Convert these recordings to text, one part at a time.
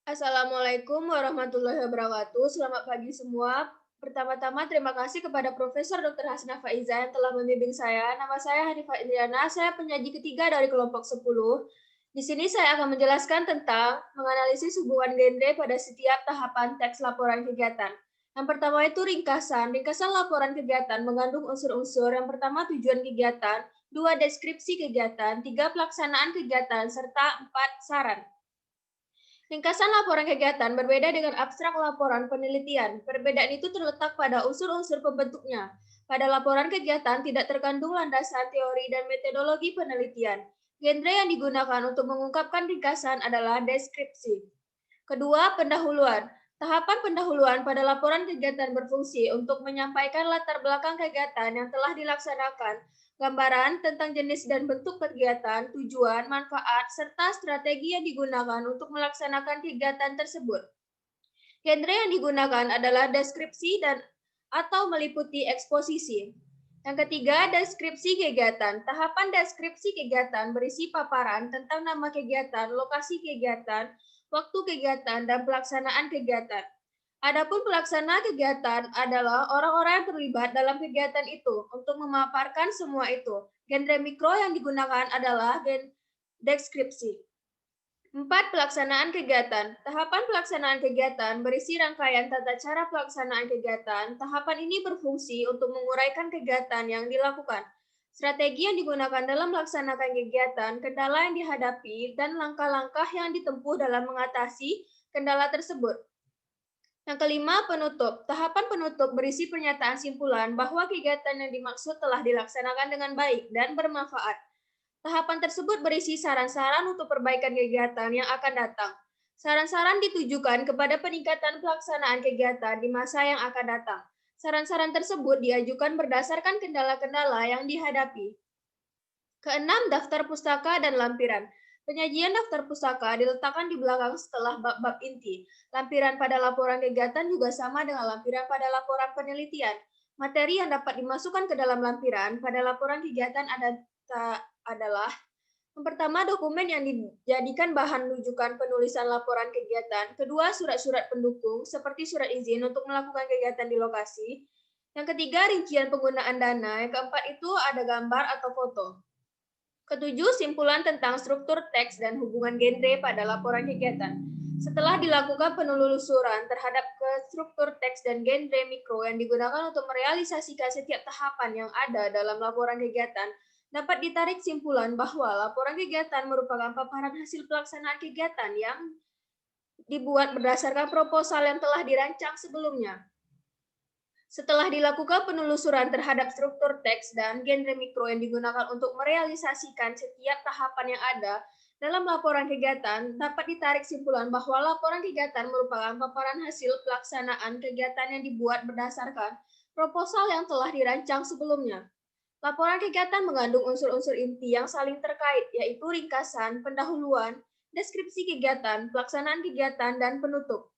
Assalamualaikum warahmatullahi wabarakatuh. Selamat pagi semua. Pertama-tama terima kasih kepada Profesor Dr. Hasnah Faiza yang telah membimbing saya. Nama saya Hanifah Indriana, saya penyaji ketiga dari kelompok 10. Di sini saya akan menjelaskan tentang menganalisis hubungan genre pada setiap tahapan teks laporan kegiatan. Yang pertama itu ringkasan. Ringkasan laporan kegiatan mengandung unsur-unsur. Yang pertama tujuan kegiatan, 2 deskripsi kegiatan, 3 pelaksanaan kegiatan, serta 4 saran. Ringkasan laporan kegiatan berbeda dengan abstrak laporan penelitian. Perbedaan itu terletak pada unsur-unsur pembentuknya. Pada laporan kegiatan tidak terkandung landasan teori dan metodologi penelitian. Genre yang digunakan untuk mengungkapkan ringkasan adalah deskripsi. Kedua, pendahuluan. Tahapan pendahuluan pada laporan kegiatan berfungsi untuk menyampaikan latar belakang kegiatan yang telah dilaksanakan, gambaran tentang jenis dan bentuk kegiatan, tujuan, manfaat, serta strategi yang digunakan untuk melaksanakan kegiatan tersebut. Genre yang digunakan adalah deskripsi dan atau meliputi eksposisi. Yang ketiga, deskripsi kegiatan. Tahapan deskripsi kegiatan berisi paparan tentang nama kegiatan, lokasi kegiatan, waktu kegiatan, dan pelaksanaan kegiatan. Adapun pelaksana kegiatan adalah orang-orang yang terlibat dalam kegiatan itu untuk memaparkan semua itu. Genre mikro yang digunakan adalah deskripsi. 4. Pelaksanaan kegiatan. Tahapan pelaksanaan kegiatan berisi rangkaian tata cara pelaksanaan kegiatan. Tahapan ini berfungsi untuk menguraikan kegiatan yang dilakukan, strategi yang digunakan dalam melaksanakan kegiatan, kendala yang dihadapi, dan langkah-langkah yang ditempuh dalam mengatasi kendala tersebut. Yang kelima, penutup. Tahapan penutup berisi pernyataan simpulan bahwa kegiatan yang dimaksud telah dilaksanakan dengan baik dan bermanfaat. Tahapan tersebut berisi saran-saran untuk perbaikan kegiatan yang akan datang. Saran-saran ditujukan kepada peningkatan pelaksanaan kegiatan di masa yang akan datang. Saran-saran tersebut diajukan berdasarkan kendala-kendala yang dihadapi. Keenam, daftar pustaka dan lampiran. Penyajian daftar pustaka diletakkan di belakang setelah bab-bab inti. Lampiran pada laporan kegiatan juga sama dengan lampiran pada laporan penelitian. Materi yang dapat dimasukkan ke dalam lampiran pada laporan kegiatan adalah yang pertama, dokumen yang dijadikan bahan rujukan penulisan laporan kegiatan. Kedua, surat-surat pendukung seperti surat izin untuk melakukan kegiatan di lokasi. Yang ketiga, rincian penggunaan dana. Yang keempat itu ada gambar atau foto. Ketujuh, simpulan tentang struktur teks dan hubungan genre pada laporan kegiatan. Setelah dilakukan penelusuran terhadap struktur teks dan genre mikro yang digunakan untuk merealisasikan setiap tahapan yang ada dalam laporan kegiatan, dapat ditarik simpulan bahwa laporan kegiatan merupakan paparan hasil pelaksanaan kegiatan yang dibuat berdasarkan proposal yang telah dirancang sebelumnya. Setelah dilakukan penelusuran terhadap struktur teks dan genre mikro yang digunakan untuk merealisasikan setiap tahapan yang ada dalam laporan kegiatan, dapat ditarik simpulan bahwa laporan kegiatan merupakan paparan hasil pelaksanaan kegiatan yang dibuat berdasarkan proposal yang telah dirancang sebelumnya. Laporan kegiatan mengandung unsur-unsur inti yang saling terkait, yaitu ringkasan, pendahuluan, deskripsi kegiatan, pelaksanaan kegiatan, dan penutup.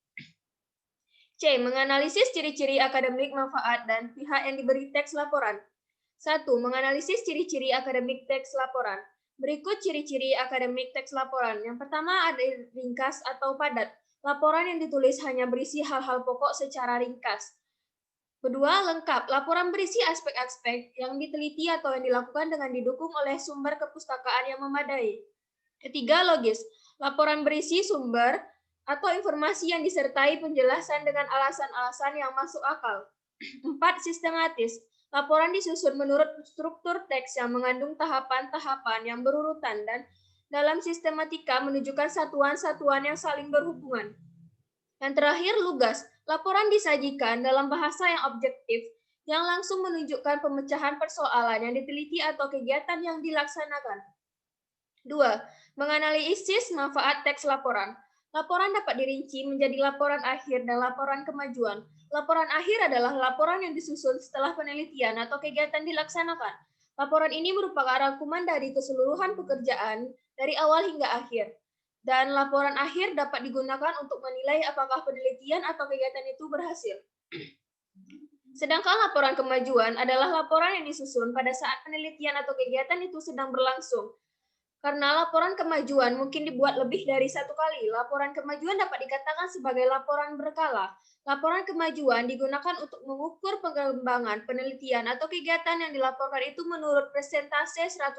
C. Menganalisis ciri-ciri akademik, manfaat, dan pihak yang diberi teks laporan. 1. Menganalisis ciri-ciri akademik teks laporan. Berikut ciri-ciri akademik teks laporan. Yang pertama ada ringkas atau padat. Laporan yang ditulis hanya berisi hal-hal pokok secara ringkas. Kedua, lengkap. Laporan berisi aspek-aspek yang diteliti atau yang dilakukan dengan didukung oleh sumber kepustakaan yang memadai. Ketiga, logis. Laporan berisi sumber atau informasi yang disertai penjelasan dengan alasan-alasan yang masuk akal. 4. Sistematis. Laporan disusun menurut struktur teks yang mengandung tahapan-tahapan yang berurutan dan dalam sistematika menunjukkan satuan-satuan yang saling berhubungan. Yang terakhir, lugas. Laporan disajikan dalam bahasa yang objektif, yang langsung menunjukkan pemecahan persoalan yang diteliti atau kegiatan yang dilaksanakan. 2. Menganalisis manfaat teks laporan. Laporan dapat dirinci menjadi laporan akhir dan laporan kemajuan. Laporan akhir adalah laporan yang disusun setelah penelitian atau kegiatan dilaksanakan. Laporan ini merupakan rangkuman dari keseluruhan pekerjaan dari awal hingga akhir. Dan laporan akhir dapat digunakan untuk menilai apakah penelitian atau kegiatan itu berhasil. Sedangkan laporan kemajuan adalah laporan yang disusun pada saat penelitian atau kegiatan itu sedang berlangsung. Karena laporan kemajuan mungkin dibuat lebih dari satu kali. Laporan kemajuan dapat dikatakan sebagai laporan berkala. Laporan kemajuan digunakan untuk mengukur pengembangan, penelitian, atau kegiatan yang dilaporkan itu menurut persentase 180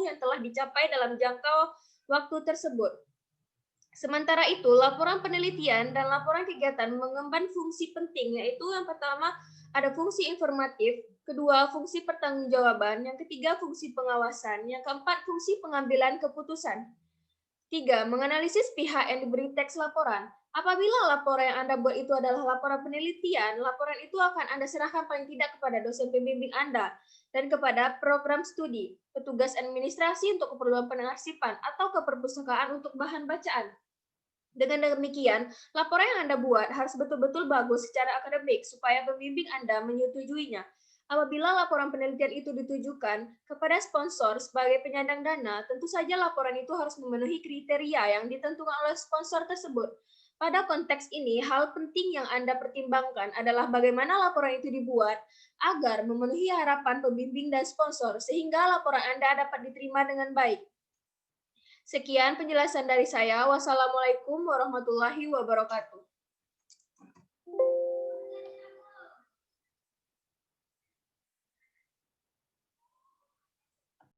yang telah dicapai dalam jangka waktu tersebut. Sementara itu, laporan penelitian dan laporan kegiatan mengemban fungsi penting, yaitu yang pertama ada fungsi informatif, kedua fungsi pertanggungjawaban, yang ketiga fungsi pengawasan, yang keempat fungsi pengambilan keputusan. Tiga, menganalisis pihak yang diberi teks laporan. Apabila laporan yang Anda buat itu adalah laporan penelitian, laporan itu akan Anda serahkan paling tidak kepada dosen pembimbing Anda dan kepada program studi, petugas administrasi untuk keperluan penarsipan, atau ke perpustakaan untuk bahan bacaan. Dengan demikian, laporan yang Anda buat harus betul-betul bagus secara akademik supaya pembimbing Anda menyetujuinya. Apabila laporan penelitian itu ditujukan kepada sponsor sebagai penyandang dana, tentu saja laporan itu harus memenuhi kriteria yang ditentukan oleh sponsor tersebut. Pada konteks ini, hal penting yang Anda pertimbangkan adalah bagaimana laporan itu dibuat agar memenuhi harapan pembimbing dan sponsor, sehingga laporan Anda dapat diterima dengan baik. Sekian penjelasan dari saya. Wassalamualaikum warahmatullahi wabarakatuh.